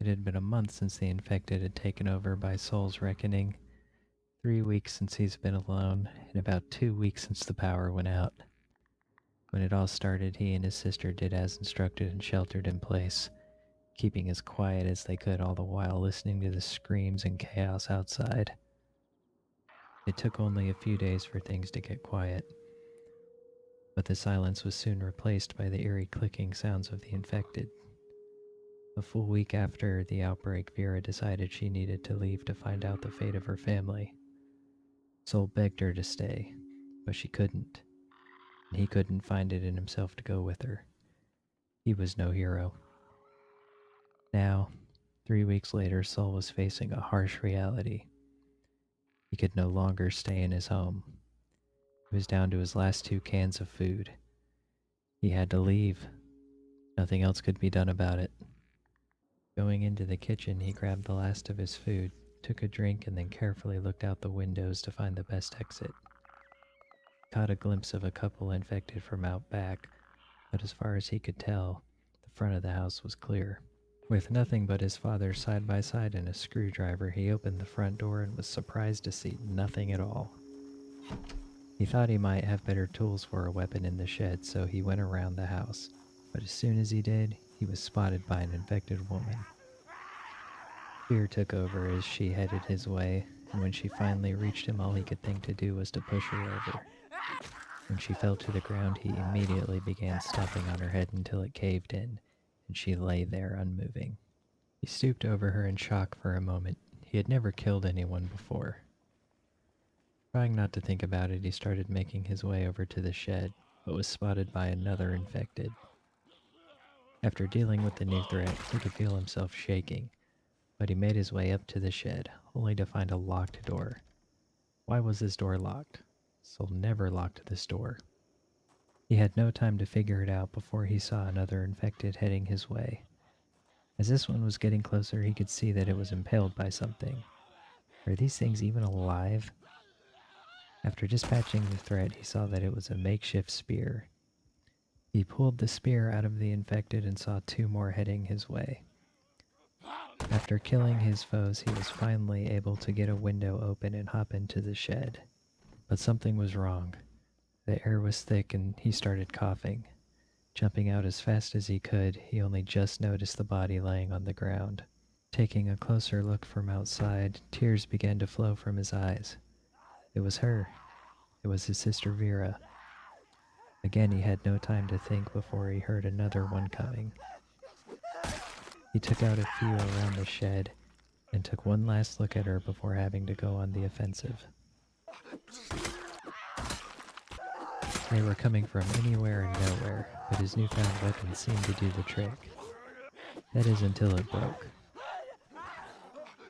It had been a month since the infected had taken over by Sol's reckoning, 3 weeks since he's been alone, and about 2 weeks since the power went out. When it all started, he and his sister did as instructed and sheltered in place, keeping as quiet as they could all the while listening to the screams and chaos outside. It took only a few days for things to get quiet, but the silence was soon replaced by the eerie clicking sounds of the infected. A full week after the outbreak, Vera decided she needed to leave to find out the fate of her family. Sol begged her to stay, but she couldn't, and he couldn't find it in himself to go with her. He was no hero. Now, 3 weeks later, Sol was facing a harsh reality. He could no longer stay in his home. He was down to his last 2 cans of food. He had to leave. Nothing else could be done about it. Going into the kitchen, he grabbed the last of his food, took a drink, and then carefully looked out the windows to find the best exit. He caught a glimpse of a couple infected from out back, but as far as he could tell, the front of the house was clear. With nothing but his father's side-by-side and a screwdriver, he opened the front door and was surprised to see nothing at all. He thought he might have better tools for a weapon in the shed, so he went around the house, but as soon as he did, he was spotted by an infected woman. Fear took over as she headed his way, and when she finally reached him, all he could think to do was to push her over. When she fell to the ground, he immediately began stomping on her head until it caved in, and she lay there unmoving. He stooped over her in shock for a moment. He had never killed anyone before. Trying not to think about it, he started making his way over to the shed, but was spotted by another infected. After dealing with the new threat, he could feel himself shaking, but he made his way up to the shed, only to find a locked door. Why was this door locked? Sol never locked this door. He had no time to figure it out before he saw another infected heading his way. As this one was getting closer, he could see that it was impaled by something. Are these things even alive? After dispatching the threat, he saw that it was a makeshift spear. He pulled the spear out of the infected and saw 2 more heading his way. After killing his foes, he was finally able to get a window open and hop into the shed. But something was wrong. The air was thick and he started coughing. Jumping out as fast as he could, he only just noticed the body laying on the ground. Taking a closer look from outside, tears began to flow from his eyes. It was her. It was his sister Vera. Again, he had no time to think before he heard another one coming. He took out a few around the shed and took one last look at her before having to go on the offensive. They were coming from anywhere and nowhere, but his newfound weapon seemed to do the trick. That is, until it broke.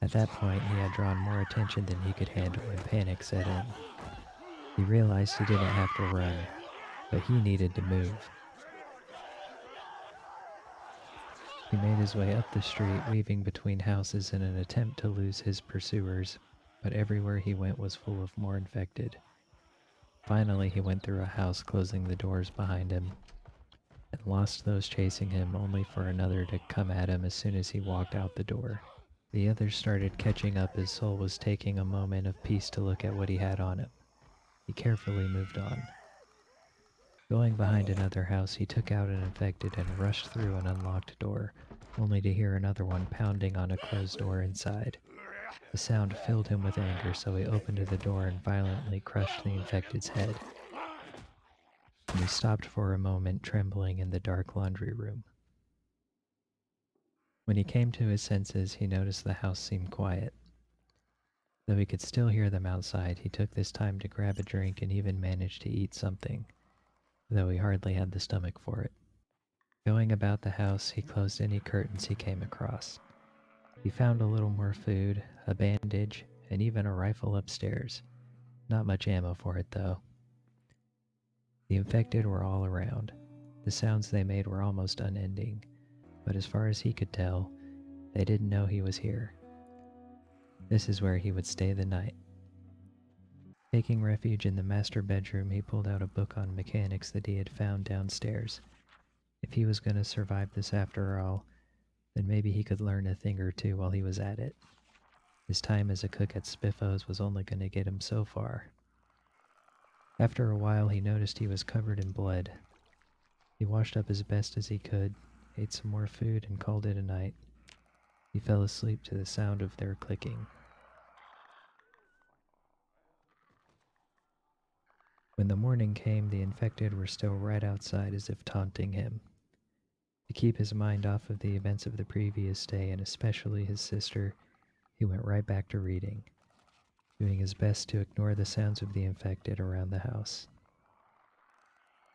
At that point, he had drawn more attention than he could handle and panic set in. He realized he didn't have to run, but he needed to move. He made his way up the street, weaving between houses in an attempt to lose his pursuers, but everywhere he went was full of more infected. Finally, he went through a house, closing the doors behind him, and lost those chasing him, only for another to come at him as soon as he walked out the door. The others started catching up as Sol was taking a moment of peace to look at what he had on him. He carefully moved on. Going behind another house, he took out an infected and rushed through an unlocked door, only to hear another one pounding on a closed door inside. The sound filled him with anger, so he opened the door and violently crushed the infected's head. And he stopped for a moment, trembling in the dark laundry room. When he came to his senses, he noticed the house seemed quiet. Though he could still hear them outside, he took this time to grab a drink and even managed to eat something, though he hardly had the stomach for it. Going about the house, he closed any curtains he came across. He found a little more food, a bandage, and even a rifle upstairs. Not much ammo for it, though. The infected were all around. The sounds they made were almost unending, but as far as he could tell, they didn't know he was here. This is where he would stay the night. Taking refuge in the master bedroom, he pulled out a book on mechanics that he had found downstairs. If he was going to survive this after all, then maybe he could learn a thing or two while he was at it. His time as a cook at Spiffos was only going to get him so far. After a while, he noticed he was covered in blood. He washed up as best as he could, ate some more food, and called it a night. He fell asleep to the sound of their clicking. When the morning came, the infected were still right outside as if taunting him. To keep his mind off of the events of the previous day, and especially his sister, he went right back to reading, doing his best to ignore the sounds of the infected around the house.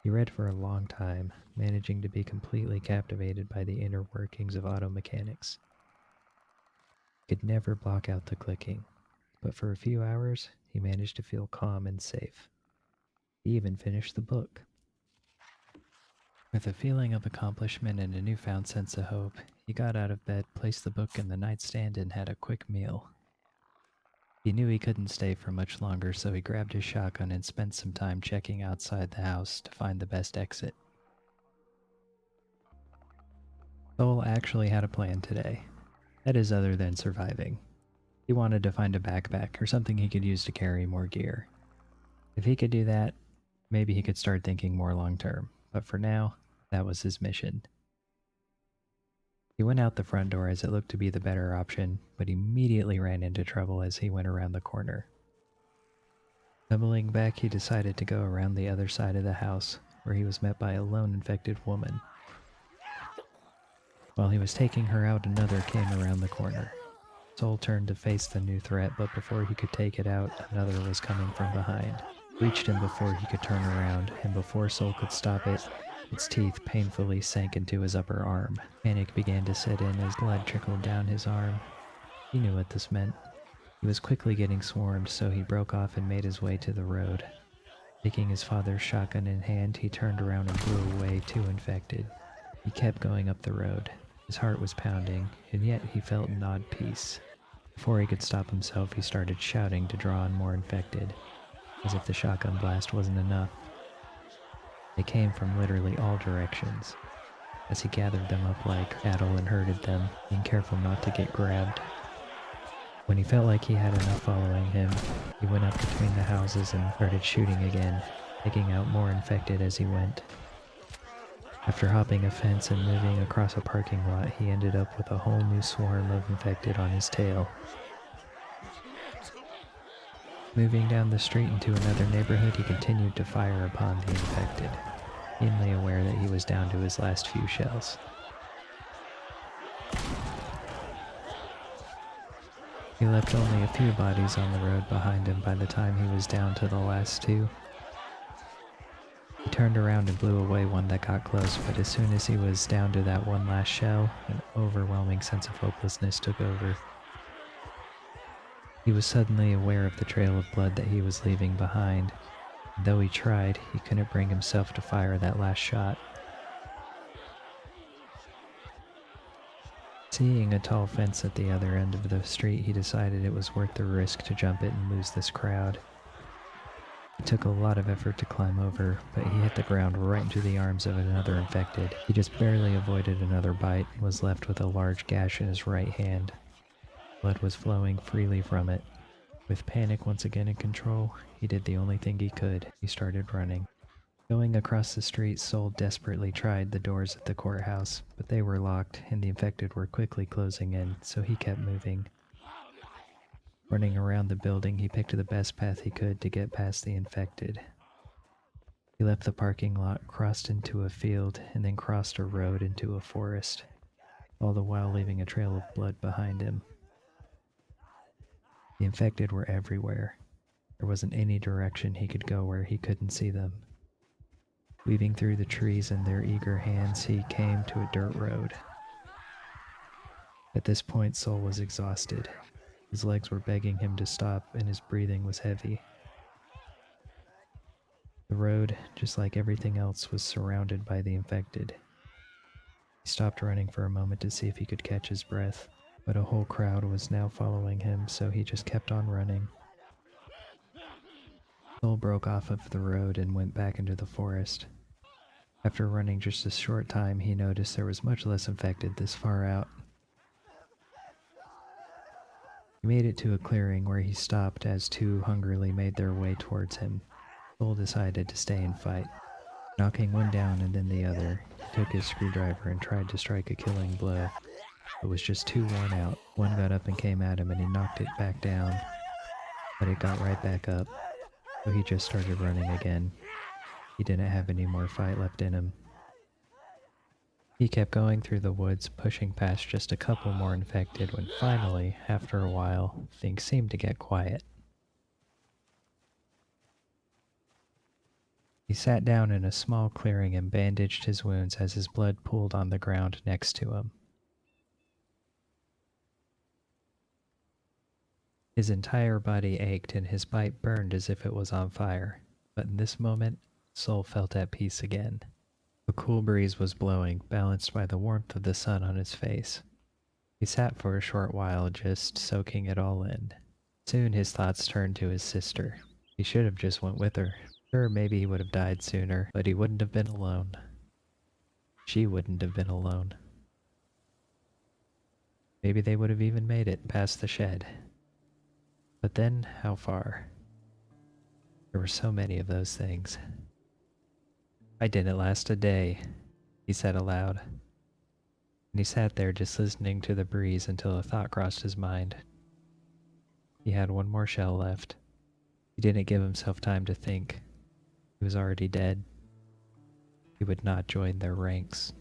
He read for a long time, managing to be completely captivated by the inner workings of auto mechanics. He could never block out the clicking, but for a few hours, he managed to feel calm and safe. He even finished the book. With a feeling of accomplishment and a newfound sense of hope, he got out of bed, placed the book in the nightstand, and had a quick meal. He knew he couldn't stay for much longer, so he grabbed his shotgun and spent some time checking outside the house to find the best exit. Sol actually had a plan today. That is, other than surviving. He wanted to find a backpack or something he could use to carry more gear. If he could do that, maybe he could start thinking more long term, but for now, that was his mission. He went out the front door as it looked to be the better option, but immediately ran into trouble as he went around the corner. Doubling back, he decided to go around the other side of the house, where he was met by a lone infected woman. While he was taking her out, another came around the corner. Sol turned to face the new threat, but before he could take it out, another was coming from behind. Reached him before he could turn around, and before Sol could stop it, its teeth painfully sank into his upper arm. Panic began to set in as blood trickled down his arm. He knew what this meant. He was quickly getting swarmed, so he broke off and made his way to the road. Taking his father's shotgun in hand, he turned around and blew away two infected. He kept going up the road. His heart was pounding, and yet he felt an odd peace. Before he could stop himself, he started shouting to draw on more infected, as if the shotgun blast wasn't enough. They came from literally all directions, as he gathered them up like cattle and herded them, being careful not to get grabbed. When he felt like he had enough following him, he went up between the houses and started shooting again, taking out more infected as he went. After hopping a fence and moving across a parking lot, he ended up with a whole new swarm of infected on his tail. Moving down the street into another neighborhood, he continued to fire upon the infected, keenly aware that he was down to his last few shells. He left only a few bodies on the road behind him by the time he was down to the last two. He turned around and blew away one that got close, but as soon as he was down to that one last shell, an overwhelming sense of hopelessness took over. He was suddenly aware of the trail of blood that he was leaving behind, and though he tried, he couldn't bring himself to fire that last shot. Seeing a tall fence at the other end of the street, he decided it was worth the risk to jump it and lose this crowd. It took a lot of effort to climb over, but he hit the ground right into the arms of another infected. He just barely avoided another bite and was left with a large gash in his right hand. Blood was flowing freely from it. With panic once again in control, he did the only thing he could. He started running. Going across the street, Sol desperately tried the doors at the courthouse, but they were locked and the infected were quickly closing in, so he kept moving. Running around the building, he picked the best path he could to get past the infected. He left the parking lot, crossed into a field, and then crossed a road into a forest, all the while leaving a trail of blood behind him. The infected were everywhere. There wasn't any direction he could go where he couldn't see them. Weaving through the trees in their eager hands, he came to a dirt road. At this point, Sol was exhausted. His legs were begging him to stop, and his breathing was heavy. The road, just like everything else, was surrounded by the infected. He stopped running for a moment to see if he could catch his breath, but a whole crowd was now following him, so he just kept on running. Sol broke off of the road and went back into the forest. After running just a short time, he noticed there was much less infected this far out. He made it to a clearing where he stopped as two hungrily made their way towards him. Sol decided to stay and fight. Knocking one down and then the other, he took his screwdriver and tried to strike a killing blow, but was just too worn out. One got up and came at him and he knocked it back down, but it got right back up, so he just started running again. He didn't have any more fight left in him. He kept going through the woods, pushing past just a couple more infected when finally, after a while, things seemed to get quiet. He sat down in a small clearing and bandaged his wounds as his blood pooled on the ground next to him. His entire body ached and his bite burned as if it was on fire, but in this moment, Sol felt at peace again. A cool breeze was blowing, balanced by the warmth of the sun on his face. He sat for a short while, just soaking it all in. Soon his thoughts turned to his sister. He should have just went with her. Sure, maybe he would have died sooner, but he wouldn't have been alone. She wouldn't have been alone. Maybe they would have even made it past the shed. But then, how far? There were so many of those things. I didn't last a day, he said aloud. And he sat there just listening to the breeze until a thought crossed his mind. He had one more shell left. He didn't give himself time to think. He was already dead. He would not join their ranks.